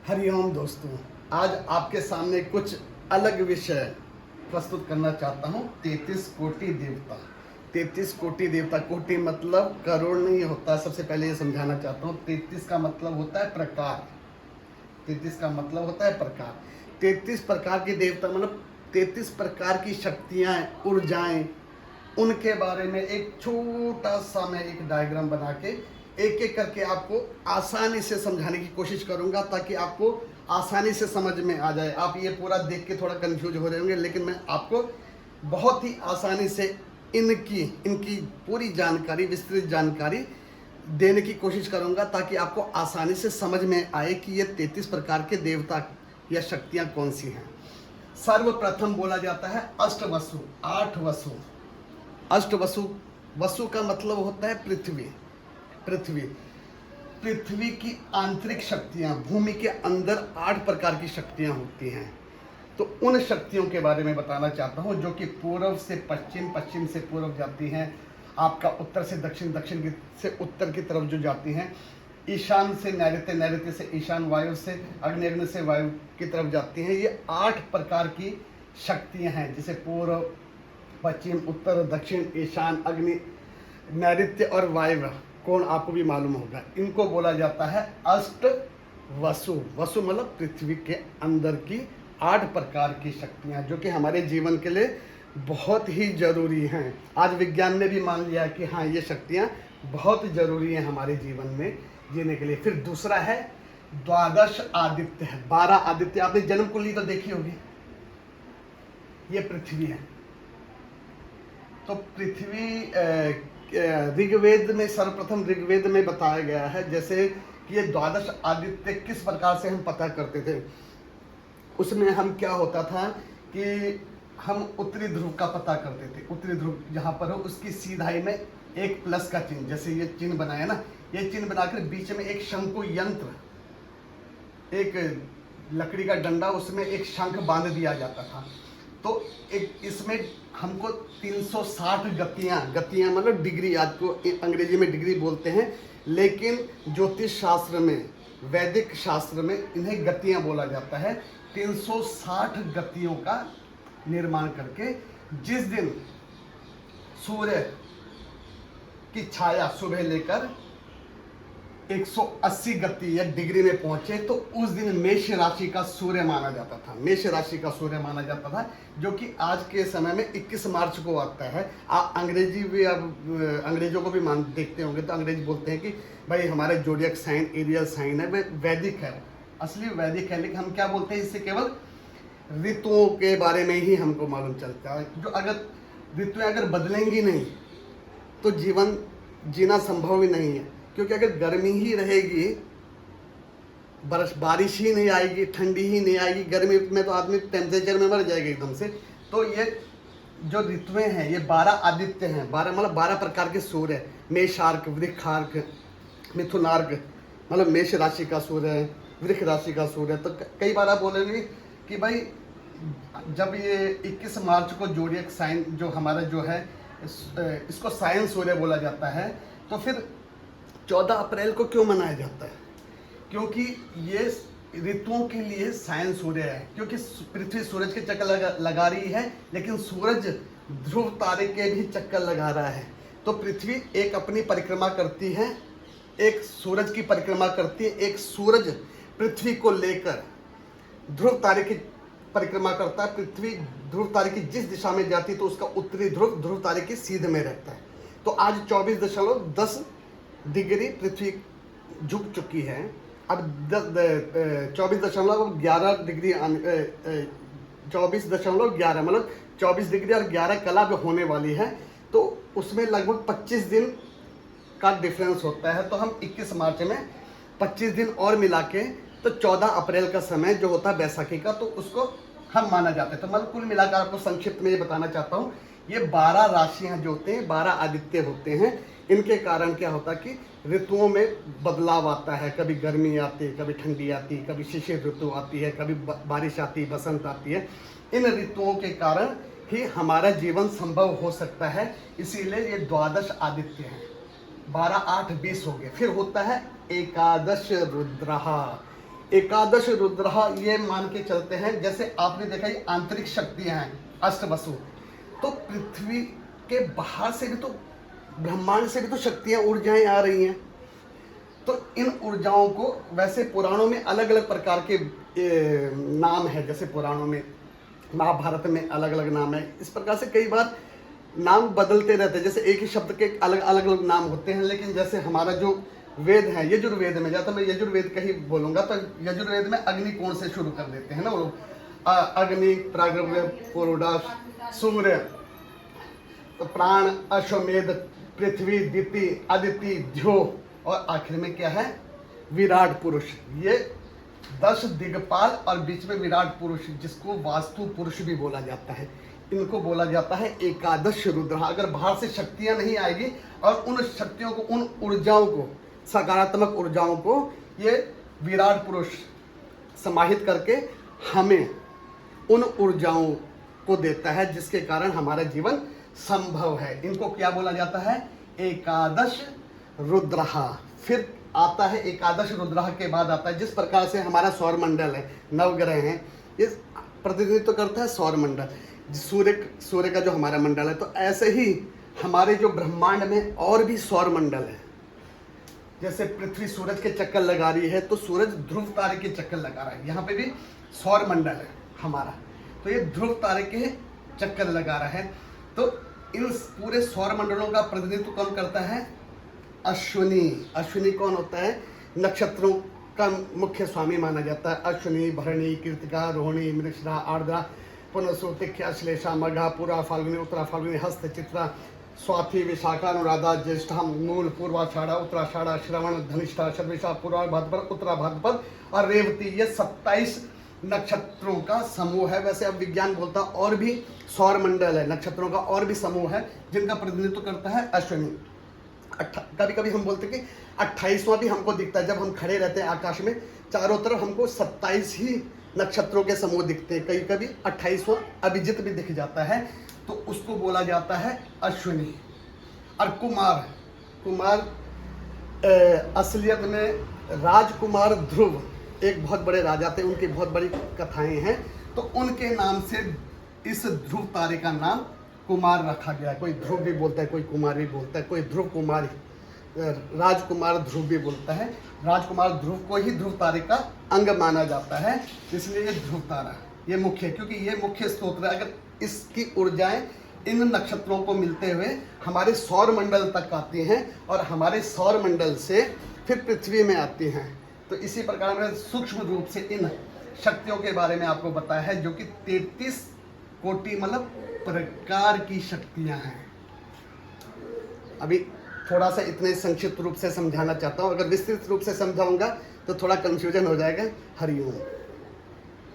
हरिओम दोस्तों, आज आपके सामने कुछ अलग विषय प्रस्तुत करना चाहता हूँ। 33 कोटि देवता। 33 कोटि देवता, कोटि मतलब करोड़ नहीं होता। सबसे पहले ये समझाना चाहता हूँ। 33 का मतलब होता है प्रकार। 33 का मतलब होता है प्रकार। 33 प्रकार के देवता मतलब 33 प्रकार की शक्तियाँ, ऊर्जाएं, उनके बारे में एक छोटा सा मैं एक डायग्राम बना के एक एक करके आपको आसानी से समझाने की कोशिश करूंगा, ताकि आपको आसानी से समझ में आ जाए। आप ये पूरा देख के थोड़ा कंफ्यूज हो रहे होंगे, लेकिन मैं आपको बहुत ही आसानी से इनकी इनकी पूरी जानकारी, विस्तृत जानकारी देने की कोशिश करूंगा, ताकि आपको आसानी से समझ में आए कि ये 33 प्रकार के देवता या शक्तियां कौन सी हैं। सर्वप्रथम बोला जाता है अष्टवसु, 8 वसु। अष्टवसु, वसु का मतलब होता है पृथ्वी। पृथ्वी पृथ्वी की आंतरिक शक्तियां, भूमि के अंदर 8 प्रकार की शक्तियां होती हैं। तो उन शक्तियों के बारे में बताना चाहता हूं, जो कि पूर्व से पश्चिम, पश्चिम से पूर्व जाती हैं, आपका उत्तर से दक्षिण, दक्षिण से उत्तर की तरफ जो जाती हैं, ईशान से नैऋत्य, नैऋत्य से ईशान, वायु से अग्नि, अग्नि से वायु की तरफ जाती हैं। ये 8 प्रकार की शक्तियां हैं, जैसे पूर्व, पश्चिम, उत्तर, दक्षिण, ईशान, अग्नि, नैऋत्य और वायव्य कोण आपको भी मालूम होगा। इनको बोला जाता है अष्ट वसु। वसु मतलब पृथ्वी के अंदर की 8 प्रकार की शक्तियां, जो कि हमारे जीवन के लिए बहुत ही जरूरी हैं। आज विज्ञान ने भी मान लिया कि हाँ, ये शक्तियां बहुत जरूरी हैं हमारे जीवन में जीने के लिए। फिर दूसरा है द्वादश आदित्य है। 12 आदित्य, आपने जन्म कुंडली तो देखी होगी। ये पृथ्वी है। तो पृथ्वी ऋग्वेद में, सर्वप्रथम ऋग्वेद में बताया गया है, जैसे कि ये द्वादश आदित्य किस प्रकार से हम पता करते थे। उसमें हम क्या होता था कि हम उत्तरी ध्रुव का पता करते थे। उत्तरी ध्रुव जहाँ पर हो, उसकी सीधाई में एक प्लस का चिन्ह, जैसे ये चिन्ह बनाया ना, ये चिन्ह बनाकर बीच में एक शंकु यंत्र, एक लकड़ी का डंडा, उसमें एक शंख बांध दिया जाता था। तो एक इसमें हमको 360 गतियां मतलब डिग्री, आज को अंग्रेजी में डिग्री बोलते हैं, लेकिन ज्योतिष शास्त्र में, वैदिक शास्त्र में इन्हें गतियां बोला जाता है। 360 गतियों का निर्माण करके, जिस दिन सूर्य की छाया सुबह लेकर 180 गति या डिग्री में पहुंचे, तो उस दिन मेष राशि का सूर्य माना जाता था। मेष राशि का सूर्य माना जाता था, जो कि आज के समय में 21 मार्च को आता है। आप अंग्रेजी भी, अब अंग्रेजों को भी मान देखते होंगे, तो अंग्रेज बोलते हैं कि भाई हमारे जोडियक साइन, एरियल साइन है, वह वैदिक है, असली वैदिक है। लेकिन हम क्या बोलते हैं, इससे केवल ऋतुओं के बारे में ही हमको मालूम चलता है। जो अगर ऋतुएं अगर बदलेंगी नहीं, तो जीवन जीना संभव ही नहीं है। क्योंकि अगर गर्मी ही रहेगी, बारिश ही नहीं आएगी, ठंडी ही नहीं आएगी, गर्मी में तो आदमी टेम्परेचर में मर जाएगा एकदम से। तो ये जो ऋतुएं हैं, ये 12 आदित्य हैं। 12 मतलब 12 प्रकार के सूर्य, मेषार्क, वृक्षार्क, मिथुनार्क, मतलब मेष राशि का सूर्य, वृक्ष राशि का सूर्य। तो कई बार आप बोलेंगे कि भाई, जब ये 21 मार्च को जोडियक साइन जो हमारा जो है, इसको साइन सूर्य बोला जाता है, तो फिर 14 अप्रैल को क्यों मनाया जाता है? क्योंकि ये ऋतुओं के लिए सायन सूर्य है। क्योंकि पृथ्वी सूरज के चक्कर लगा रही है, लेकिन सूरज ध्रुव तारे के भी चक्कर लगा रहा है। तो पृथ्वी एक अपनी परिक्रमा करती है, एक सूरज की परिक्रमा करती है। एक सूरज पृथ्वी को लेकर ध्रुव तारे की परिक्रमा करता है। पृथ्वी ध्रुव तारे की जिस दिशा में जाती है, तो उसका उत्तरी ध्रुव ध्रुव तारे की सीध में रहता है। तो आज 24.10 डिग्री पृथ्वी झुक चुकी है। अब 24.11 डिग्री, 24.11 मतलब 24 डिग्री और 11 कला भी होने वाली है। तो उसमें लगभग 25 दिन का डिफरेंस होता है। तो हम 21 मार्च में 25 दिन और मिला के, तो 14 अप्रैल का समय जो होता है बैसाखी का, तो उसको हम माना जाता है। तो मतलब कुल मिलाकर आपको संक्षिप्त में ये बताना चाहता हूँ, ये 12 राशियां जो होते हैं, 12 आदित्य होते हैं। इनके कारण क्या होता है कि ऋतुओं में बदलाव आता है। कभी गर्मी आती है, कभी ठंडी आती है, कभी शिशिर ऋतु आती है, कभी बारिश आती है, बसंत आती है। इन ऋतुओं के कारण ही हमारा जीवन संभव हो सकता है। इसीलिए ये द्वादश आदित्य हैं। 12, 8, 20 हो गए। फिर होता है एकादश रुद्रहा। एकादश रुद्रहा ये मान के चलते हैं, जैसे आपने देखा ये आंतरिक शक्तियां हैं अष्टवसु, तो पृथ्वी के बाहर से भी तो, ब्रह्मांड से भी तो शक्तियां, ऊर्जाएं आ रही हैं। तो इन ऊर्जाओं को वैसे पुराणों में अलग अलग प्रकार के नाम है, जैसे पुराणों में, महाभारत में अलग अलग नाम है। इस प्रकार से कई बार नाम बदलते रहते हैं, जैसे एक ही शब्द के अलग अलग नाम होते हैं। लेकिन जैसे हमारा जो वेद है, यजुर्वेद में जाता, मैं यजुर्वेद का ही बोलूँगा, तो यजुर्वेद में अग्नि कोण से शुरू कर देते हैं ना वो लोग, अग्नि, प्राग्रव्य, पुरुडाश, सूर्य, प्राण, अश्वमेध, पृथ्वी, दिति, अदिति, ध्यो, और आखिर में क्या है, विराट पुरुष। ये 10 दिग्पाल और बीच में विराट पुरुष, जिसको वास्तु पुरुष भी बोला जाता है, इनको बोला जाता है एकादश रुद्र। अगर बाहर से शक्तियां नहीं आएगी और उन शक्तियों को, उन ऊर्जाओं को, सकारात्मक ऊर्जाओं को ये विराट पुरुष समाहित करके हमें उन ऊर्जाओं को देता है, जिसके कारण हमारा जीवन संभव है। इनको क्या बोला जाता है, एकादश रुद्रहा। फिर आता है एकादश रुद्रहा के बाद आता है, जिस प्रकार से हमारा सौर मंडल है, नवग्रह हैं, ये प्रतिनिधित्व करता है सौर मंडल, सूर्य का जो हमारा मंडल है। तो ऐसे ही हमारे जो ब्रह्मांड में और भी सौर मंडल है, जैसे पृथ्वी सूरज के चक्कर लगा रही है, तो सूरज ध्रुव तारे के चक्कर लगा रहा है, यहाँ पे भी सौर मंडल है हमारा, तो ये ध्रुव तारे के चक्कर लगा रहा है। तो इन पूरे सौर मंडलों का प्रतिनिधित्व कौन करता है, अश्विनी। अश्विनी कौन होता है, नक्षत्रों का मुख्य स्वामी माना जाता है। अश्विनी, भरणी, कृतिका, रोहिणी, मृगशिरा, आर्द्रा, पुनसु, तिथ्या, श्लेषा, मघा, पुरा, फाल्गुनी, उत्तरा फाल्गुनी, हस्त, चित्रा, स्वाति, विशाखा, अनुराधा, ज्येष्ठा, मूल, पूर्वाषाढ़ा, उत्तराषाढ़ा, श्रवण, धनिष्ठा, शर्विषा, पूर्वा भाद्रपद, उत्तरा भाद्रपद और रेवती, ये 27 नक्षत्रों का समूह है। वैसे अब विज्ञान बोलता है और भी सौर मंडल है, नक्षत्रों का और भी समूह है, जिनका प्रतिनिधित्व करता है अश्विनी। कभी कभी हम बोलते हैं कि 28वां भी हमको दिखता है, जब हम खड़े रहते हैं आकाश में, चारों तरफ हमको 27 ही नक्षत्रों के समूह दिखते हैं। कभी कभी 28वां अभिजित भी दिख जाता है, तो उसको बोला जाता है अश्विनी। और कुमार असलियत में राजकुमार ध्रुव एक बहुत बड़े राजा थे, उनकी बहुत बड़ी कथाएं हैं, तो उनके नाम से इस ध्रुव तारे का नाम कुमार रखा गया। कोई ध्रुव भी बोलता है, कोई कुमार भी बोलता है, कोई ध्रुव कुमार, राजकुमार ध्रुव भी बोलता है। राजकुमार ध्रुव को ही ध्रुव तारे का अंग माना जाता है, इसलिए ये ध्रुव तारा ये मुख्य, क्योंकि ये मुख्य स्रोत है। अगर इसकी ऊर्जाएं इन नक्षत्रों को मिलते हुए हमारे सौर मंडल तक आती हैं और हमारे सौर मंडल से फिर पृथ्वी में आती हैं। तो इसी प्रकार मैंने सूक्ष्म रूप से इन शक्तियों के बारे में आपको बताया है, जो कि 33 कोटि मतलब प्रकार की शक्तियां हैं। अभी थोड़ा सा इतने संक्षिप्त रूप से समझाना चाहता हूँ, अगर विस्तृत रूप से समझाऊंगा तो थोड़ा कंफ्यूजन हो जाएगा। हरिओम।